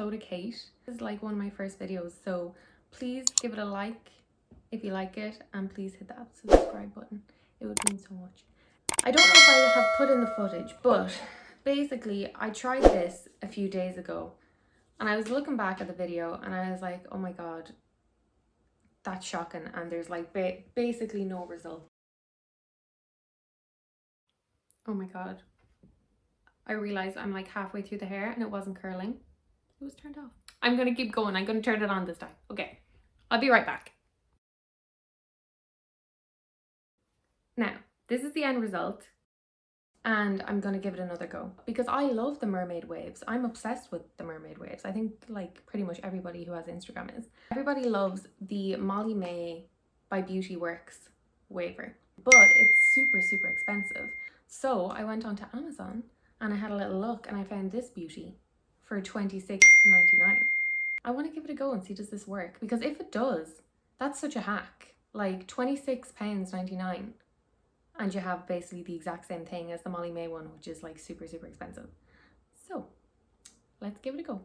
Clodagh. This is like one of my first videos, so please give it a like if you like it, and please hit that subscribe button. It would mean so much. I don't know if I have put in the footage, but basically I tried this a few days ago and I was looking back at the video and I was like, oh my god, that's shocking, and there's like basically no result. Oh my god. I realized I'm like halfway through the hair and it wasn't curling. It was turned off. I'm gonna keep going. I'm gonna turn it on this time. Okay, I'll be right back. Now, this is the end result and I'm gonna give it another go because I love the mermaid waves. I'm obsessed with the mermaid waves. I think like pretty much everybody who has Instagram is. Everybody loves the Molly May by Beauty Works waver, but it's super expensive. So I went onto Amazon and I had a little look and I found this beauty for $26.99. I want to give it a go and see does this work, because if it does, that's such a hack. Like £26.99 and you have basically the exact same thing as the Molly May one, which is like super expensive. So let's give it a go.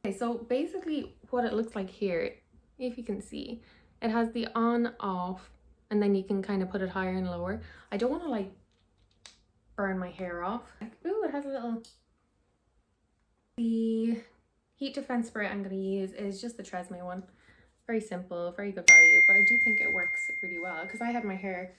Okay, so basically what it looks like here, if you can see, it has the on, off, and then you can kind of put it higher and lower. I don't want to like burn my hair off. Ooh, it has a little... The heat defense spray I'm going to use is just the Tresemme one. Very simple, very good value, but I do think it works really well because I had my hair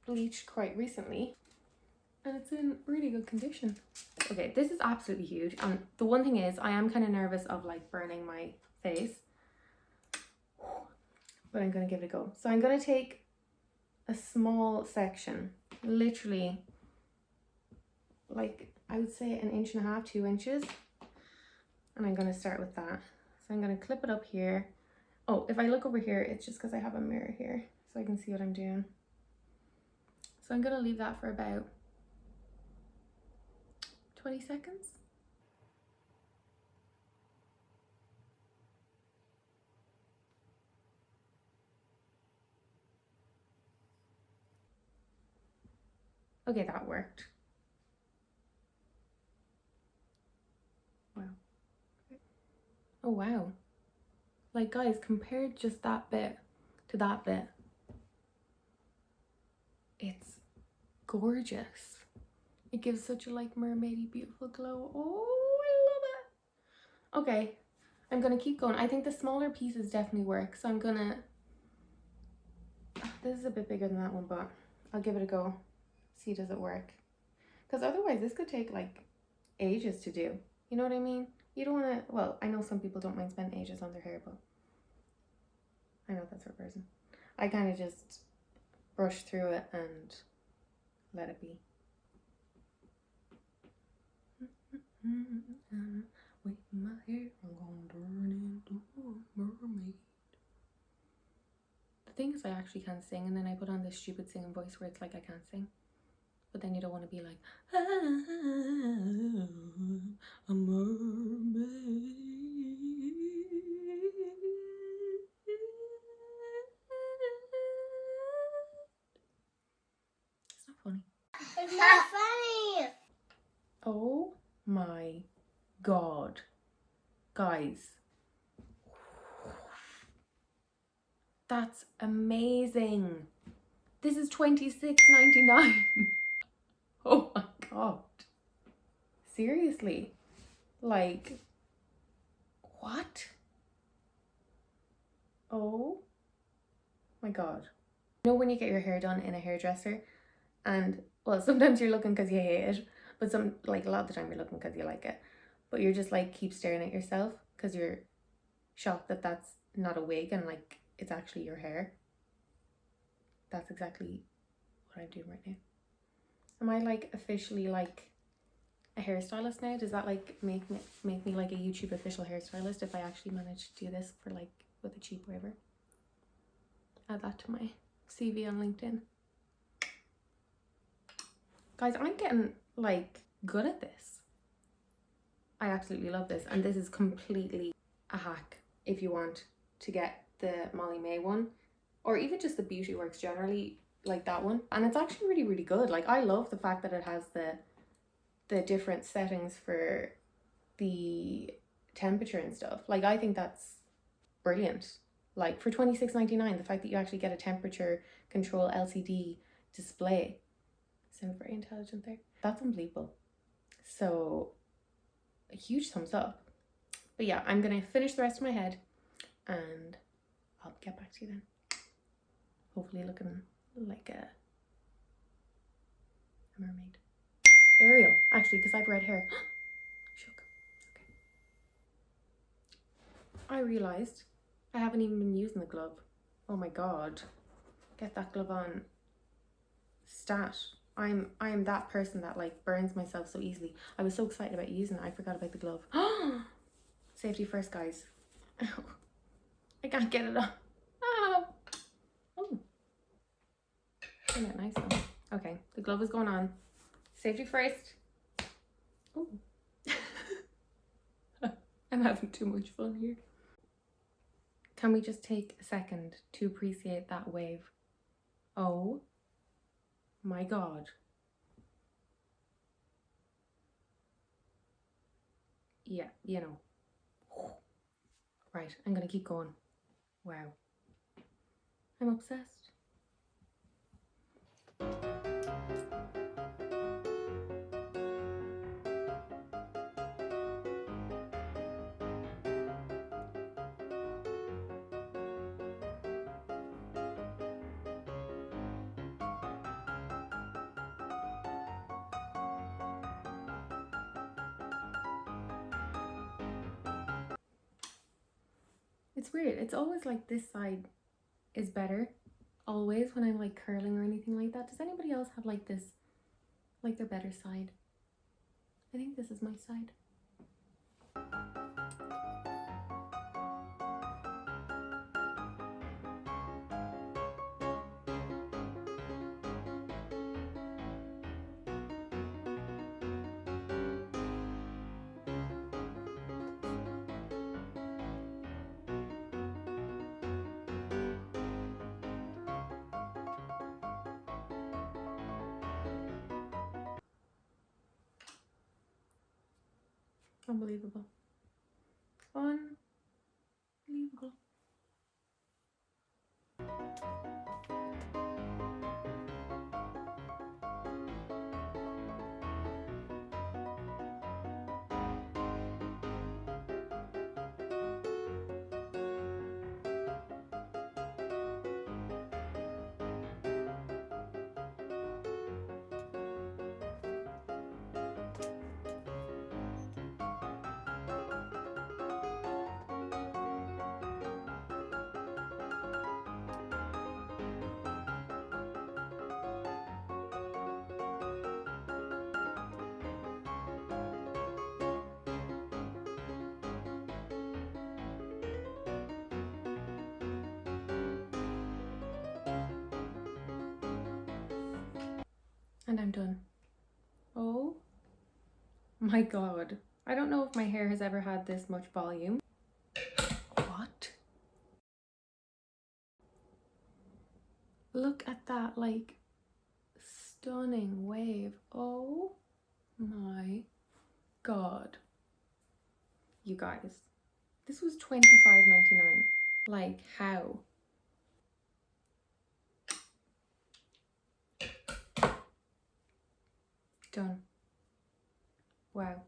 bleached quite recently and it's in really good condition. Okay, this is absolutely huge, and the one thing is I am kind of nervous of like burning my face, but I'm going to give it a go. So I'm going to take a small section, literally like I would say 1.5 inches, 2 inches, and I'm going to start with that. So I'm going to clip it up here. Oh, if I look over here, it's just because I have a mirror here so I can see what I'm doing. So I'm going to leave that for about 20 seconds. Okay, that worked. Wow. Oh wow. Like guys, compare just that bit to that bit. It's gorgeous. It gives such a like mermaidy beautiful glow. Oh, I love it. Okay, I'm gonna keep going. I think the smaller pieces definitely work, so I'm gonna... This is a bit bigger than that one, but I'll give it a go. See, does it work? Because otherwise this could take like ages to do. You know what I mean? You don't want to... Well, I know some people don't mind spending ages on their hair, but I know that's her person. I kind of just brush through it and let it be. With my hair, I'm gonna turn into a mermaid. The thing is, I actually can't sing, and then I put on this stupid singing voice where it's like I can't sing. But then you don't want to be like, a mermaid. It's not funny. It's not funny. Oh my god. Guys. That's amazing. This is $26.99. Oh my god. Seriously. Like, what? Oh my god. You know when you get your hair done in a hairdresser and, well, sometimes you're looking because you hate it, but like a lot of the time you're looking because you like it, but you're just like keep staring at yourself because you're shocked that that's not a wig and like it's actually your hair. That's exactly what I'm doing right now. Am I like officially like a hairstylist now? Does that like make me like a YouTube official hairstylist if I actually manage to do this for like with a cheap waver? Add that to my CV on LinkedIn. Guys, I'm getting like good at this. I absolutely love this, and this is completely a hack if you want to get the Molly May one, or even just the Beauty Works generally, like that one. And it's actually really good. Like, I love the fact that it has the different settings for the temperature and stuff. Like, I think that's brilliant. Like, for $26.99, the fact that you actually get a temperature control LCD display. Sound very intelligent there. That's unbelievable. So, a huge thumbs up. But yeah, I'm gonna finish the rest of my head and I'll get back to you then. Hopefully looking like a mermaid. Ariel, actually, because I've red hair. Shook. Okay. I realised I haven't even been using the glove. Oh my god. Get that glove on. Stat. I'm that person that like burns myself so easily. I was so excited about using it, I forgot about the glove. Safety first, guys. Ow. I can't get it off. Ow. Oh. Isn't that nice though? Okay, the glove is going on. Safety first. Oh. I'm having too much fun here. Can we just take a second to appreciate that wave? Oh my god. Yeah, you know. Right, I'm gonna keep going. Wow. I'm obsessed. It's weird. It's always like this side is better. Always when I'm like curling or anything like that. Does anybody else have like this, like their better side? I think this is my side. Unbelievable. Unbelievable. And I'm done. Oh my god. I don't know if my hair has ever had this much volume. What? Look at that, like, stunning wave. Oh my god. You guys, this was $25.99. Like, how? Done. Wow.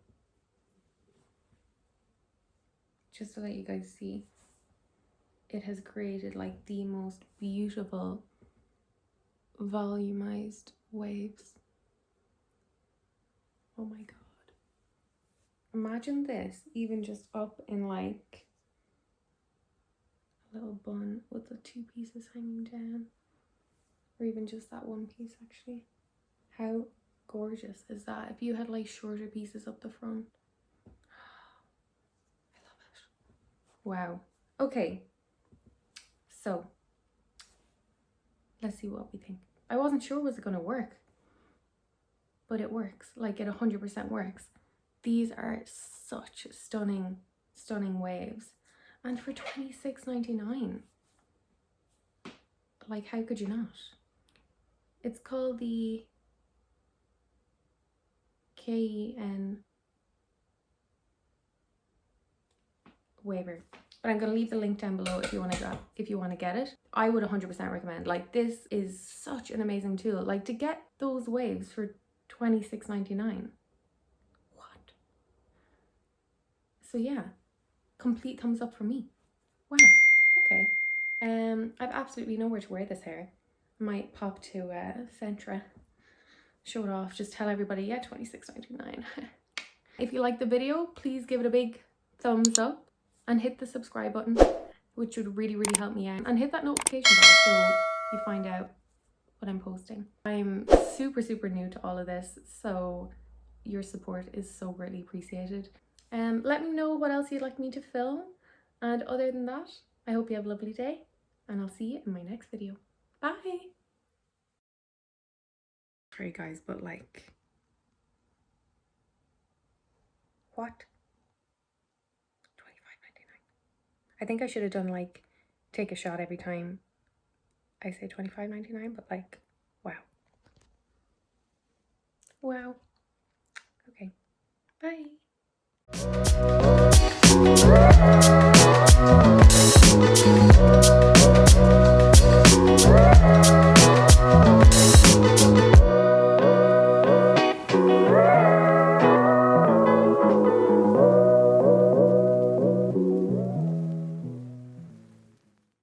Just so that you guys see, it has created like the most beautiful volumized waves. Oh my god. Imagine this even just up in like a little bun with the two pieces hanging down, or even just that one piece actually. How gorgeous is that if you had like shorter pieces up the front? I love it. Wow. Okay, so let's see what we think. I wasn't sure was it going to work, but it works. Like, it 100% works. These are such stunning waves, and for $26.99, like, how could you not? It's called the KEN WAVER. But I'm going to leave the link down below if you want to get it. I would 100% recommend. Like, this is such an amazing tool. Like, to get those waves for $26.99. What? So yeah, complete thumbs up for me. Wow. Okay. I've absolutely nowhere to wear this hair. I might pop to Centra, show it off, just tell everybody, yeah, $26.99. If you like the video, please give it a big thumbs up and hit the subscribe button, which would really, really help me out. And hit that notification bell so you find out what I'm posting. I'm super, super new to all of this, so your support is so greatly appreciated. Let me know what else you'd like me to film. And other than that, I hope you have a lovely day, and I'll see you in my next video. Bye! Sorry guys, but like, what? $25.99. I think I should have done like, take a shot every time I say $25.99, but like, wow. Wow. Okay, bye.